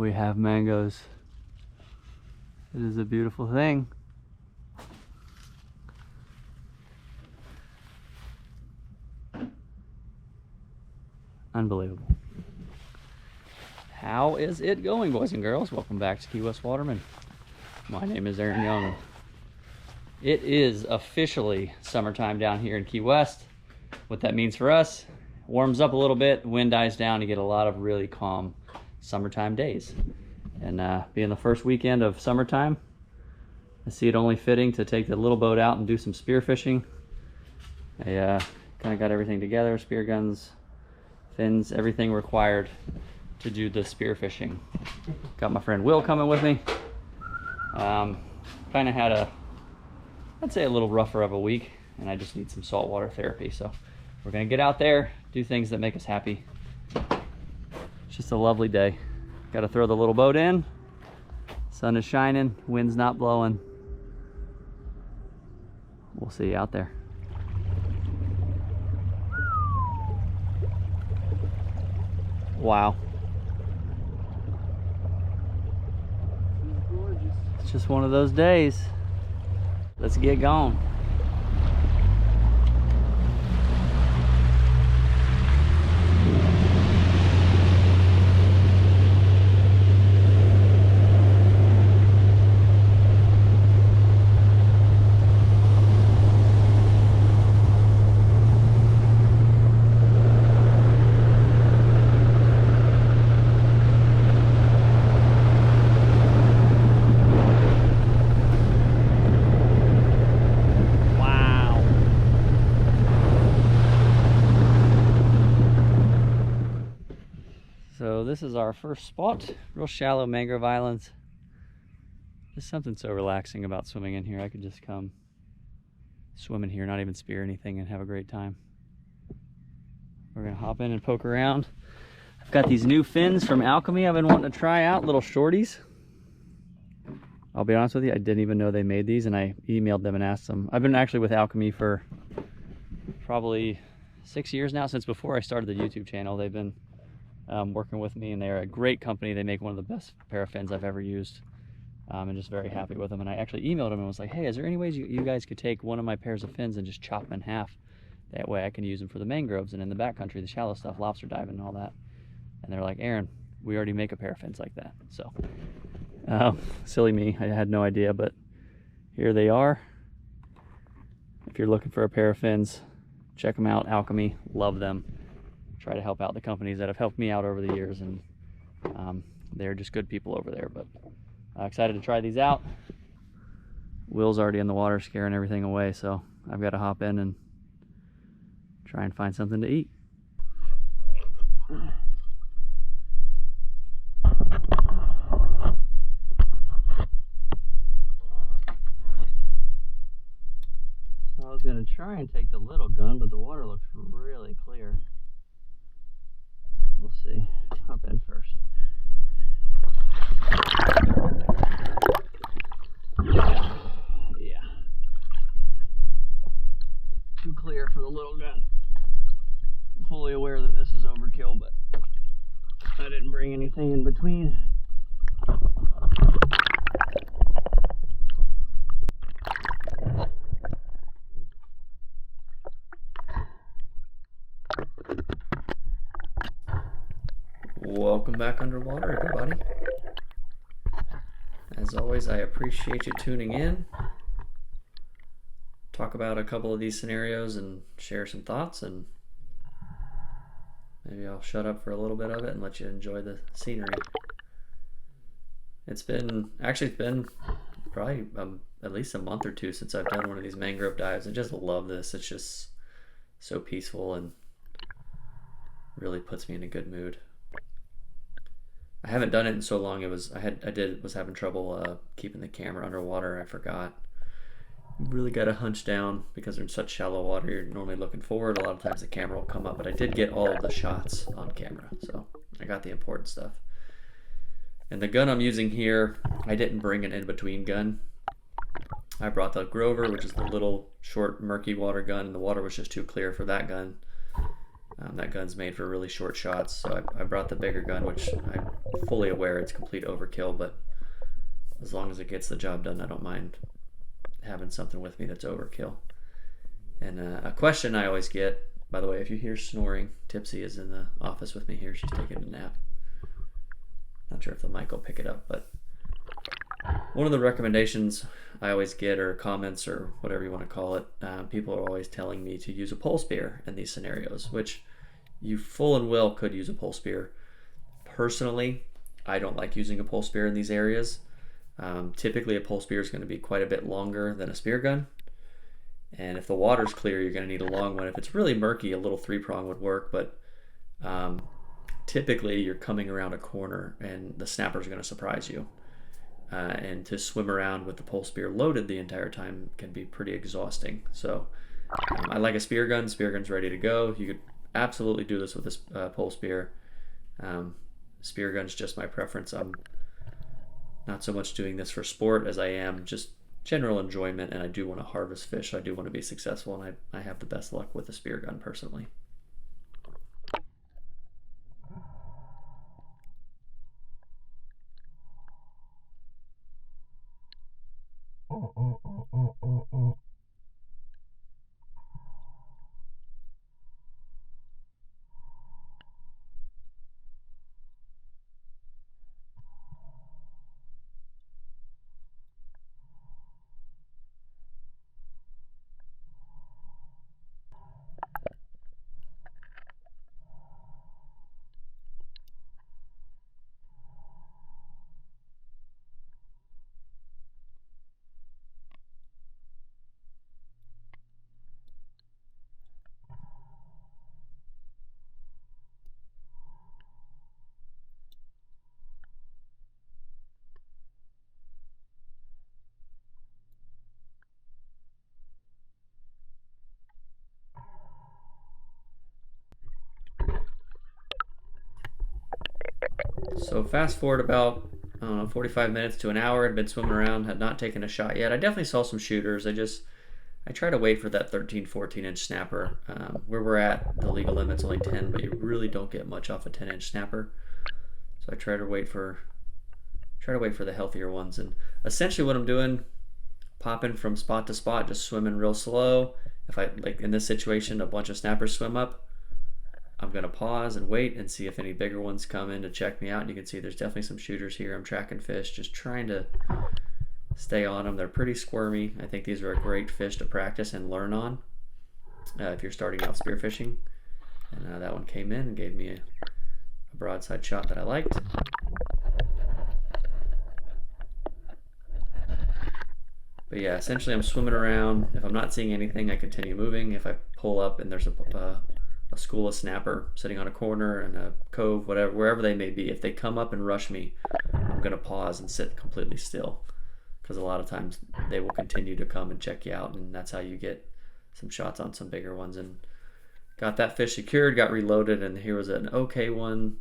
we have mangoes. It is a beautiful thing. Unbelievable. How is it going, boys and girls? Welcome back to Key West Waterman. My name is Aaron Young. It is officially summertime down here in Key West. What that means for us, warms up a little bit, wind dies down, you get a lot of really calm summertime days. And being the first weekend of summertime, I see it only fitting to take the little boat out and do some spear fishing. I kind of got everything together, spear guns, fins, everything required to do the spear fishing. Got my friend Will coming with me. Kind of had I'd say a little rougher of a week, and I just need some saltwater therapy. So we're gonna get out there, do things that make us happy. It's just a lovely day. Got to throw the little boat in. Sun is shining, wind's not blowing. We'll see you out there. Wow. It's just one of those days. Let's get going. So this is our first spot, real shallow mangrove islands. Just something so relaxing about swimming in here. I could just come swim in here, not even spear anything, and have a great time. We're gonna hop in and poke around. I've got these new fins from Alchemy I've been wanting to try out, little shorties. I'll be honest with you, I didn't even know they made these, and I emailed them and asked them. I've been actually with Alchemy for probably 6 years now, since before I started the YouTube channel. They've been working with me, and they're a great company. They make one of the best pair of fins I've ever used. I'm just very happy with them. And I actually emailed them and was like, hey, is there any ways you guys could take one of my pairs of fins and just chop them in half? That way I can use them for the mangroves and in the backcountry, the shallow stuff, lobster diving and all that. And they're like, Aaron, we already make a pair of fins like that. So silly me, I had no idea, but here they are. If you're looking for a pair of fins, check them out. Alchemy, love them. Try to help out the companies that have helped me out over the years, and they're just good people over there. But excited to try these out. Will's already in the water scaring everything away, so I've got to hop in and try and find something to eat. So I was going to try and take the little gun, but the water looks really clear. We'll see. Hop in first. Yeah. Too clear for the little gun. Fully aware that this is overkill, but I didn't bring anything in between. Welcome back underwater, everybody. As always, I appreciate you tuning in. Talk about a couple of these scenarios and share some thoughts, and maybe I'll shut up for a little bit of it and let you enjoy the scenery. It's been probably at least a month or two since I've done one of these mangrove dives. I just love this. It's just so peaceful and really puts me in a good mood. I haven't done it in so long. Was having trouble keeping the camera underwater. I forgot. You really got to hunch down because they're in such shallow water. You're normally looking forward. A lot of times the camera will come up, but I did get all of the shots on camera, so I got the important stuff. And the gun I'm using here, I didn't bring an in-between gun. I brought the Grover, which is the little short murky water gun, and the water was just too clear for that gun. That gun's made for really short shots, so I brought the bigger gun, which I'm fully aware it's complete overkill, but as long as it gets the job done, I don't mind having something with me that's overkill. And a question I always get, by the way, if you hear snoring, Tipsy is in the office with me here. She's taking a nap. Not sure if the mic will pick it up, but one of the recommendations I always get, or comments, or whatever you want to call it, people are always telling me to use a pole spear in these scenarios, which you full and well could use a pole spear. Personally, I don't like using a pole spear in these areas. Typically, a pole spear is going to be quite a bit longer than a spear gun. And if the water's clear, you're going to need a long one. If it's really murky, a little 3-prong would work, but typically you're coming around a corner and the snapper's going to surprise you. And to swim around with the pole spear loaded the entire time can be pretty exhausting. So I like a spear gun. Spear gun's ready to go. You could absolutely do this with this pole spear. Spear gun's just my preference. I'm not so much doing this for sport as I am just general enjoyment, and I do want to harvest fish. I do want to be successful, and I have the best luck with a spear gun personally. So fast forward about, I don't know, 45 minutes to an hour. I'd been swimming around, had not taken a shot yet. I definitely saw some shooters. I try to wait for that 13, 14-inch snapper. Where we're at, the legal limit's only 10, but you really don't get much off a 10-inch snapper. So I try to wait for the healthier ones. And essentially what I'm doing, popping from spot to spot, just swimming real slow. If I, like in this situation, a bunch of snappers swim up, I'm going to pause and wait and see if any bigger ones come in to check me out. And you can see there's definitely some shooters here. I'm tracking fish, just trying to stay on them. They're pretty squirmy. I think these are a great fish to practice and learn on if you're starting out spearfishing. And that one came in and gave me a broadside shot that I liked. But yeah, essentially I'm swimming around. If I'm not seeing anything, I continue moving. If I pull up and there's a school of snapper sitting on a corner in a cove, whatever, wherever they may be, if they come up and rush me, I'm going to pause and sit completely still, because a lot of times they will continue to come and check you out, and that's how you get some shots on some bigger ones. And got that fish secured, got reloaded, and here was an okay one.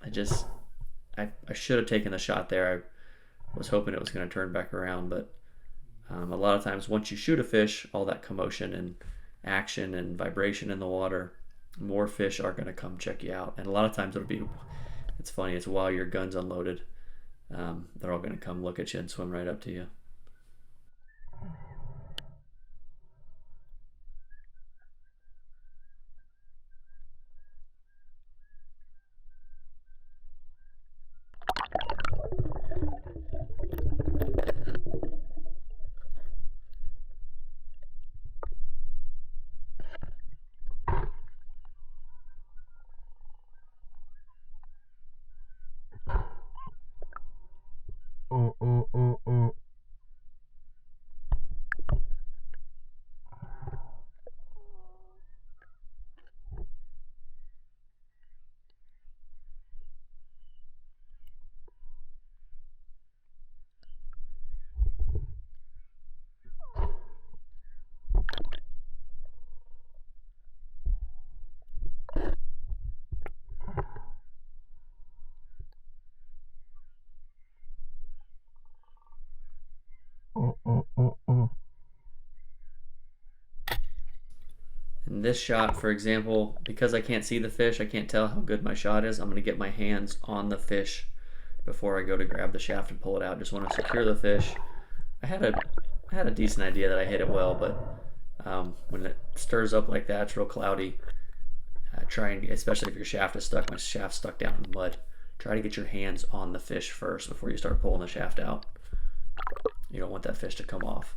I should have taken the shot there. I was hoping it was going to turn back around, but a lot of times once you shoot a fish, all that commotion and action and vibration in the water, more fish are going to come check you out. And a lot of times it's funny, it's while your gun's unloaded, they're all going to come look at you and swim right up to you. this shot, for example, because I can't see the fish, I can't tell how good my shot is, I'm going to get my hands on the fish before I go to grab the shaft and pull it out. Just want to secure the fish. I had a decent idea that I hit it well, but when it stirs up like that, it's real cloudy. Try and, especially if your shaft is stuck, my shaft's stuck down in the mud, try to get your hands on the fish first before you start pulling the shaft out. You don't want that fish to come off.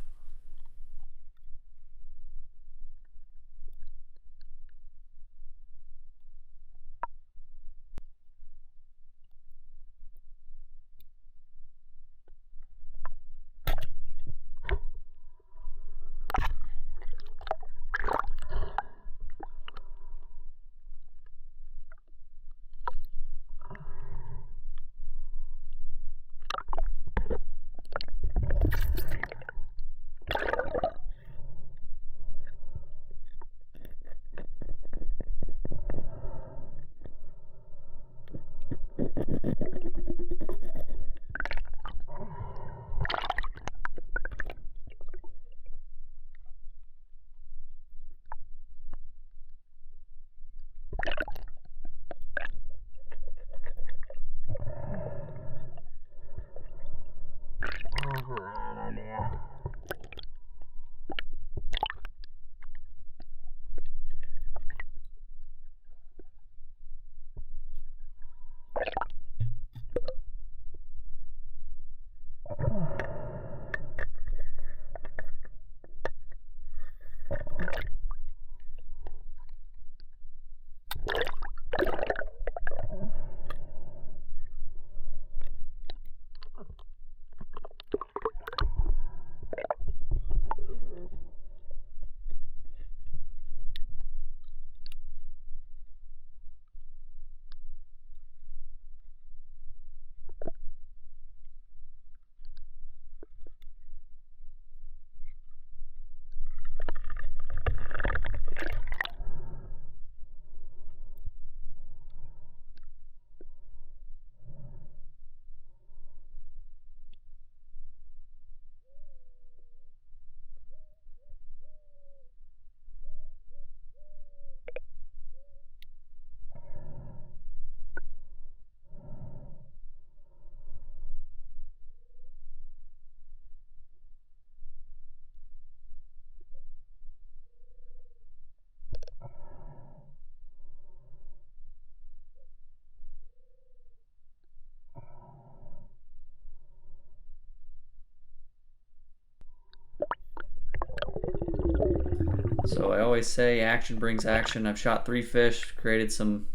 So I always say action brings action. I've shot 3 fish, created some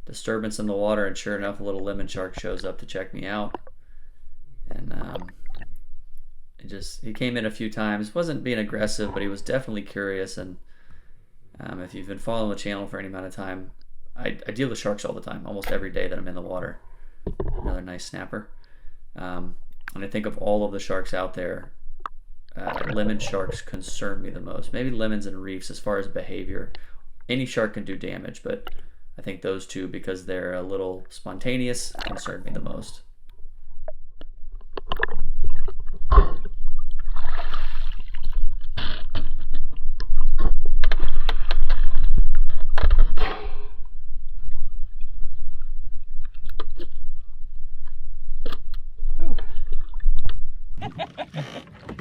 disturbance in the water, and sure enough, a little lemon shark shows up to check me out. And he came in a few times. Wasn't being aggressive, but he was definitely curious. And if you've been following the channel for any amount of time, I deal with sharks all the time, almost every day that I'm in the water. Another nice snapper. And I think of all of the sharks out there, lemon sharks concern me the most. Maybe lemons and reefs as far as behavior. Any shark can do damage, but I think those two, because they're a little spontaneous, concern me the most.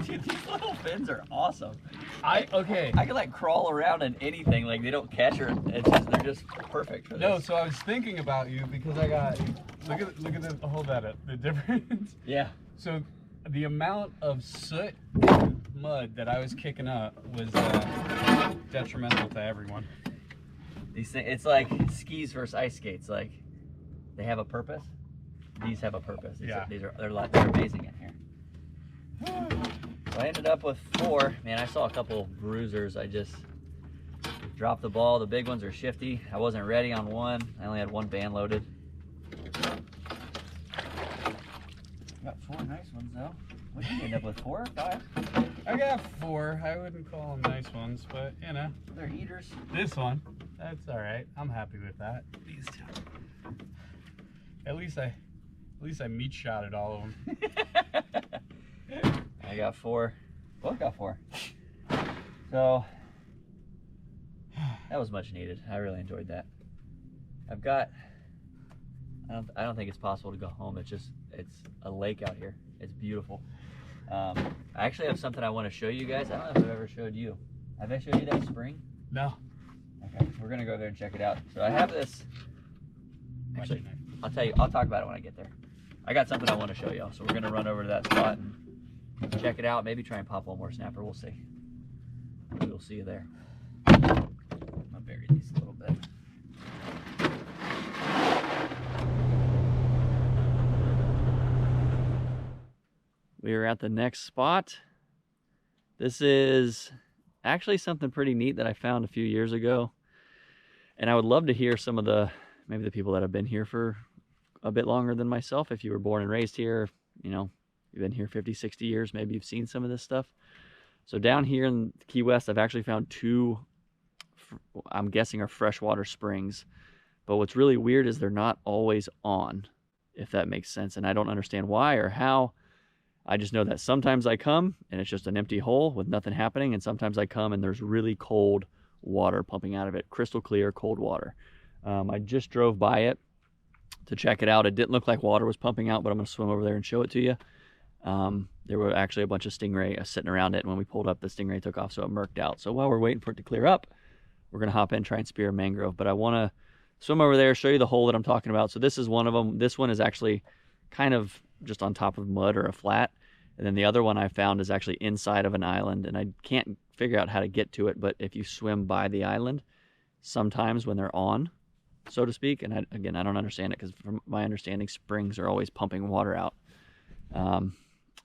Dude, these little fins are awesome. I can like crawl around in anything, like they don't catch her. They're just perfect for this. No, so I was thinking about you because I got look at the hold that up, the difference. Yeah. So the amount of soot and mud that I was kicking up was detrimental to everyone. These things, it's like skis versus ice skates. Like they have a purpose. These have a purpose. Yeah. They're amazing in here. So I ended up with 4. Man, I saw a couple bruisers. I just dropped the ball. The big ones are shifty. I wasn't ready on one. I only had 1 band loaded. Got 4 nice ones though. What did you end up with, 4 or 5? I got 4. I wouldn't call them nice ones, but you know. They're eaters. This one, that's all right. I'm happy with that. These two. At least I meat shotted all of them. I got 4. Both got 4. So that was much needed. I really enjoyed that. I've got, I don't think it's possible to go home. It's a lake out here. It's beautiful. I actually have something I want to show you guys. I don't know if I've ever showed you. Have I showed you that spring? No. Okay, we're gonna go there and check it out. So I have this. Actually, I'll tell you. I'll talk about it when I get there. I got something I want to show y'all. So we're gonna run over to that spot and check it out. Maybe try and pop one more snapper. We'll see. We'll see you there. I'll bury these a little bit. We are at the next spot. This is actually something pretty neat that I found a few years ago. And I would love to hear some of maybe the people that have been here for a bit longer than myself. If you were born and raised here, you know, you've been here 50, 60 years, maybe you've seen some of this stuff. So down here in Key West, I've actually found two, I'm guessing are freshwater springs. But what's really weird is they're not always on, if that makes sense. And I don't understand why or how. I just know that sometimes I come and it's just an empty hole with nothing happening. And sometimes I come and there's really cold water pumping out of it. Crystal clear, cold water. I just drove by it to check it out. It didn't look like water was pumping out, but I'm going to swim over there and show it to you. There were actually a bunch of stingray sitting around it. And when we pulled up, the stingray took off, so it murked out. So while we're waiting for it to clear up, we're going to hop in, try and spear a mangrove. But I want to swim over there, show you the hole that I'm talking about. So this is one of them. This one is actually kind of just on top of mud or a flat. And then the other one I found is actually inside of an island. And I can't figure out how to get to it. But if you swim by the island, sometimes when they're on, so to speak, and again, I don't understand it because from my understanding, springs are always pumping water out.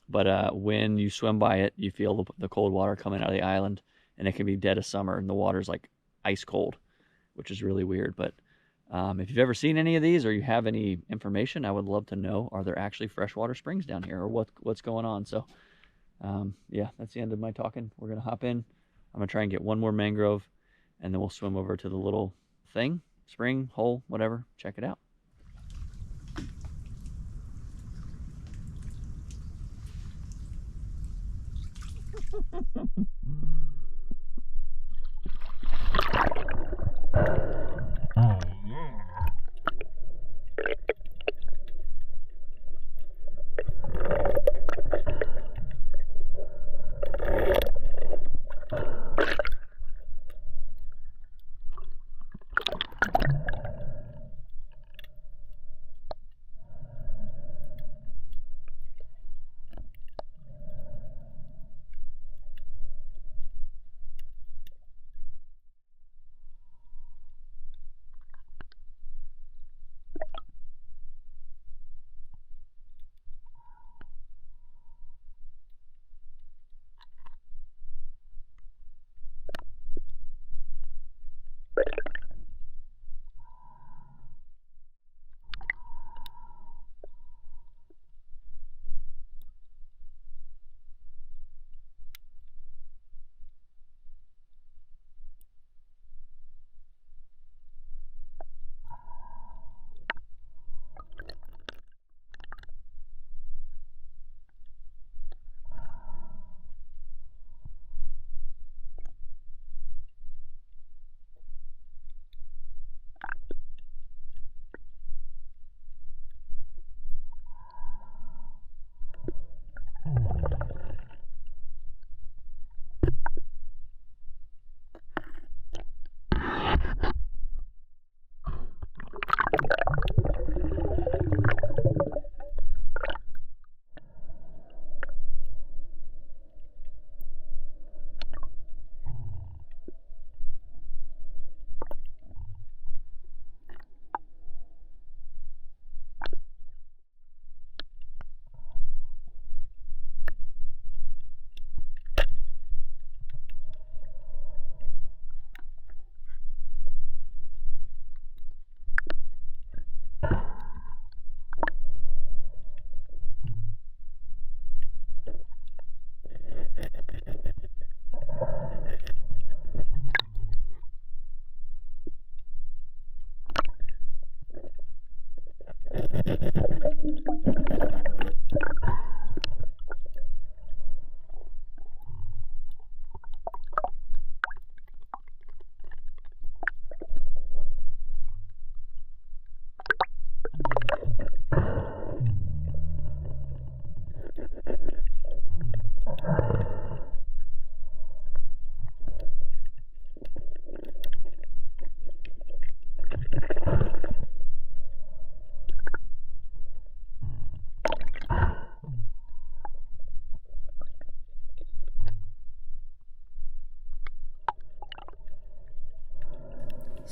But when you swim by it, you feel the cold water coming out of the island. And it can be dead of summer and the water's like ice cold, which is really weird. But if you've ever seen any of these or you have any information, I would love to know, are there actually freshwater springs down here or what's going on? So yeah, that's the end of my talking. We're going to hop in. I'm going to try and get one more mangrove and then we'll swim over to the little thing, spring, hole, whatever. Check it out.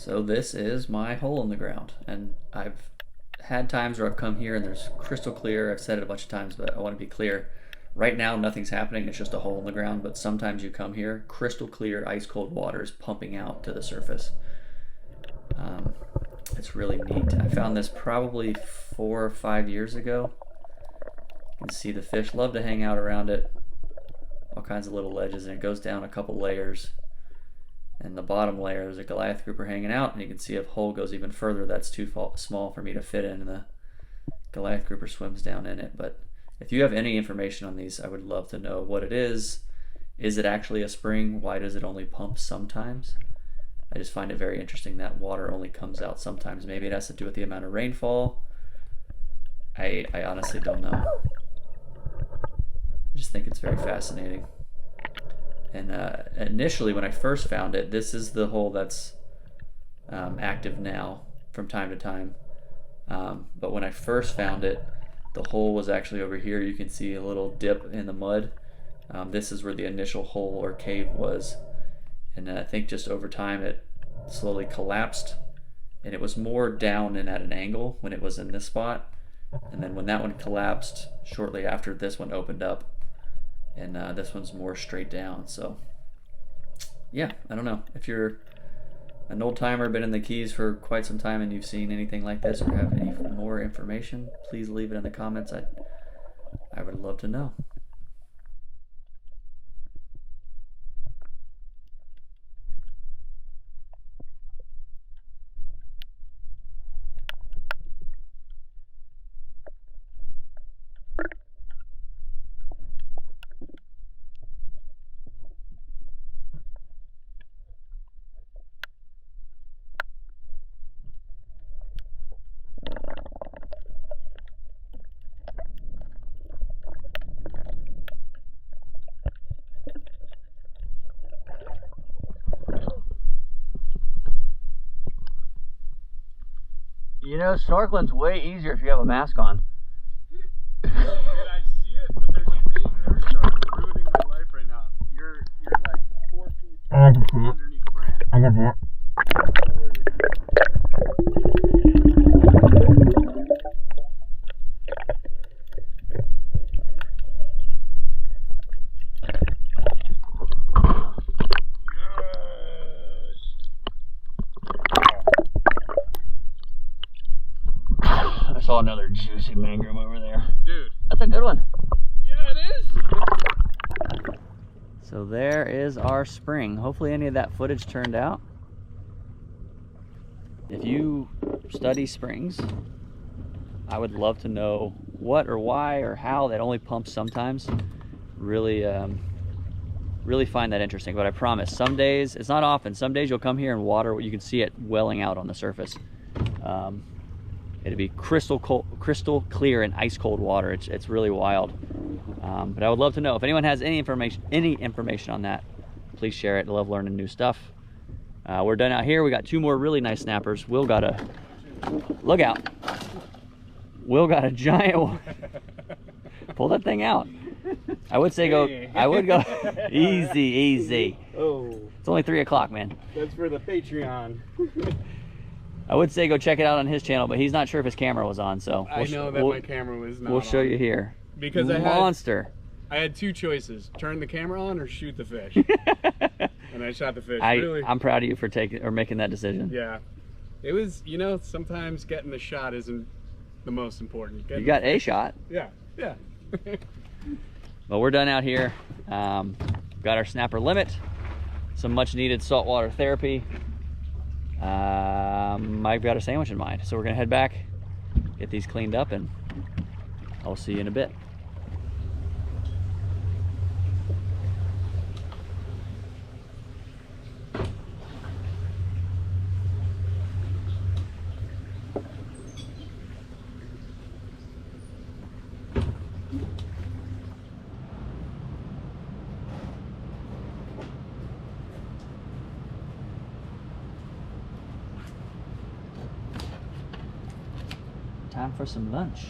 So this is my hole in the ground, and I've had times where I've come here and there's crystal clear. I've said it a bunch of times, but I want to be clear. Right now, nothing's happening. It's just a hole in the ground, but sometimes you come here, crystal clear, ice cold water is pumping out to the surface. It's really neat. I found this probably 4 or 5 years ago. You can see the fish love to hang out around it. All kinds of little ledges, and it goes down a couple layers. And the bottom layer is a Goliath grouper hanging out, and you can see if hole goes even further, that's too small for me to fit in, and the Goliath grouper swims down in it. But if you have any information on these, I would love to know what it is. Is it actually a spring? Why does it only pump sometimes? I just find it very interesting that water only comes out sometimes. Maybe it has to do with the amount of rainfall. I honestly don't know. I just think it's very fascinating. And initially, when I first found it, this is the hole that's active now from time to time. But when I first found it, the hole was actually over here. You can see a little dip in the mud. This is where the initial hole or cave was. And I think just over time it slowly collapsed, and it was more down and at an angle when it was in this spot. And then when that one collapsed, shortly after this one opened up, and this one's more straight down. So yeah, I don't know. If you're an old timer, been in the Keys for quite some time, and you've seen anything like this or have any more information, please leave it in the comments. I would love to know. You know, snorkeling's way easier if you have a mask on. Dude, I see it, but there's a big nurse shark ruining my life right now. You're like 4 feet underneath the branch. I can see it. I saw another juicy mangrove over there. Dude. That's a good one. Yeah, it is. So there is our spring. Hopefully any of that footage turned out. If you study springs, I would love to know what or why or how that only pumps sometimes. Really, really find that interesting. But I promise, some days, it's not often, some days you'll come here and water, you can see it welling out on the surface. It'd be crystal clear and ice cold water. It's really wild. But I would love to know if anyone has any information on that. Please share it. I love learning new stuff. We're done out here. We got 2 more really nice snappers. Will got a look out. Will got a giant one. Pull that thing out. I would say go. I would go easy. Oh, it's only 3 o'clock, man. that's for the Patreon. I would say go check it out on his channel, but he's not sure if his camera was on, so I know that my camera was not We'll show on. you here. Because Monster. I had 2 choices: turn the camera on or shoot the fish. And I shot the fish. I'm proud of you for making that decision. Yeah, it was. You know, sometimes getting the shot isn't the most important. You got a shot. Yeah. But we're done out here. Got our snapper limit, some much needed saltwater therapy. I've got a sandwich in mind, so we're gonna head back, get these cleaned up, and I'll see you in a bit. Time for some lunch.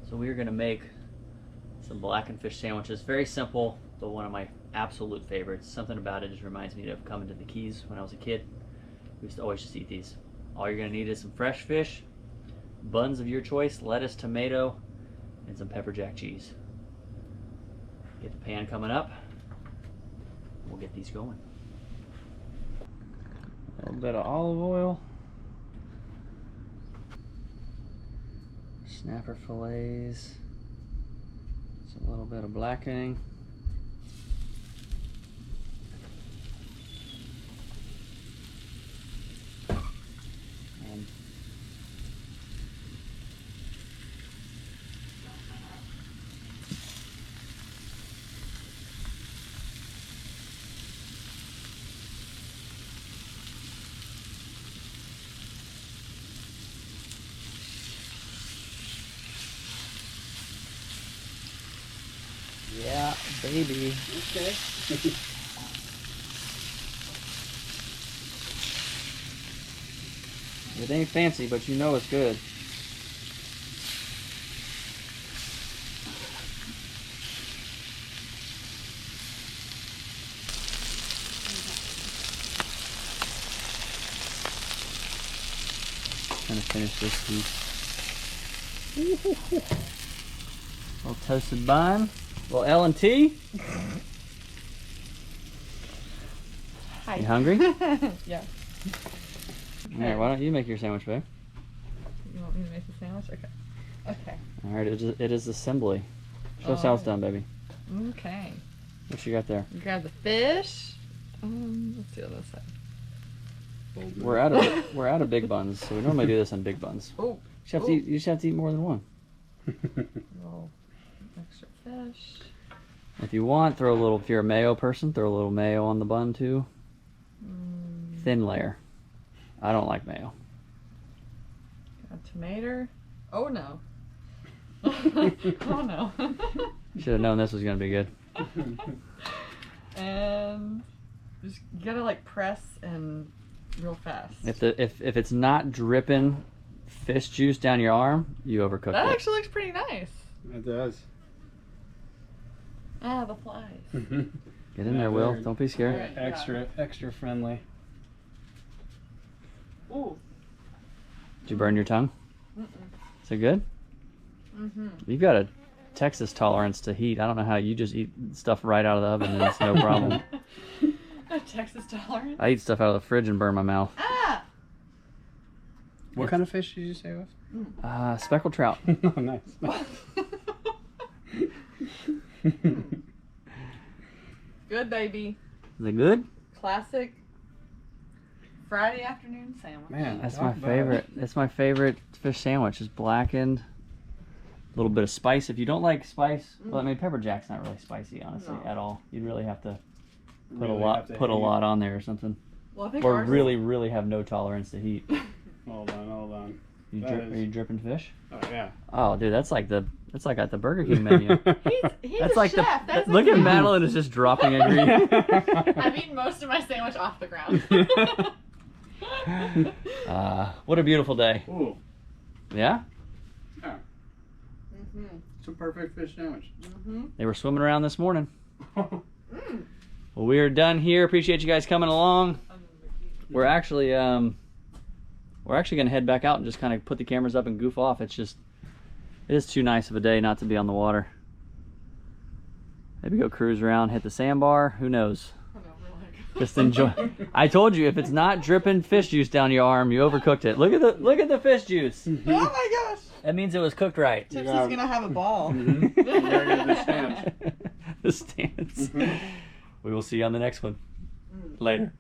So we're gonna make some blackened fish sandwiches. Very simple, but one of my absolute favorites. Something about it just reminds me of coming to the Keys when I was a kid. We used to always just eat these. All you're gonna need is some fresh fish, buns of your choice, lettuce, tomato, and some pepper jack cheese. Get the pan coming up. We'll get these going. A little bit of olive oil. Snapper fillets. Just a little bit of blackening. And yeah, baby. Okay. It ain't fancy, but you know it's good. Gonna finish this piece. Little toasted bun. Little L&T. Hi. You hungry? Yeah. Alright, why don't you make your sandwich, babe? You want me to make the sandwich? Okay. Okay. Alright, it is assembly. Show us how it's done, baby. Okay. What you got there? You grab the fish. Let's see on this side. We're out of big buns, so we normally do this on big buns. Oh. You just have to eat more than one. Roll extra fish. If you want, throw a little. If you're a mayo person, throw a little mayo on the bun too. Thin layer. I don't like mayo. A tomato. Oh no. Oh no. Should have known this was gonna be good. And just you gotta like press and real fast. If it's not dripping fish juice down your arm, you overcooked That it. actually looks pretty nice. It does. Ah, the flies. Get in there, Will. Don't be scared. Alright. Extra friendly. Ooh. Did you burn your tongue? Mm-mm. Is it good? Mm-hmm. You've got a Texas tolerance to heat. I don't know how you just eat stuff right out of the oven and it's no problem. A Texas tolerance? I eat stuff out of the fridge and burn my mouth. Ah! What kind of fish did you say it was? Speckled trout. Oh, nice. Good, baby. Is it good? Classic Friday afternoon sandwich. Man, That's talk my about- favorite. That's my favorite fish sandwich. Is blackened, a little bit of spice. If you don't like spice, well, I mean pepper jack's not really spicy, honestly, No. at all. You'd really have to put Really a lot have to put a hate. lot on there or something, Well, I think or ours is- really have no tolerance to heat. Hold on. You That Are is- you dripping fish? Oh, yeah. Oh, dude, that's like at the Burger King menu. He's That's a like chef. That's look a at chef. Madeline is just dropping a green. I've eaten most of my sandwich off the ground. What a beautiful day. Ooh, Yeah, yeah. It's a perfect fish sandwich. they were swimming around this morning. Well, we are done here. Appreciate you guys coming along. We're actually gonna head back out and just kind of put the cameras up and goof off. It is too nice of a day not to be on the water. Maybe go cruise around, hit the sandbar. Who knows? Just enjoy. I told you, if it's not dripping fish juice down your arm, you overcooked it. Look at the fish juice. Oh my gosh. That means it was cooked right. Tipsy's gonna have a ball. You gotta get the stance. The stance. We will see you on the next one. Later.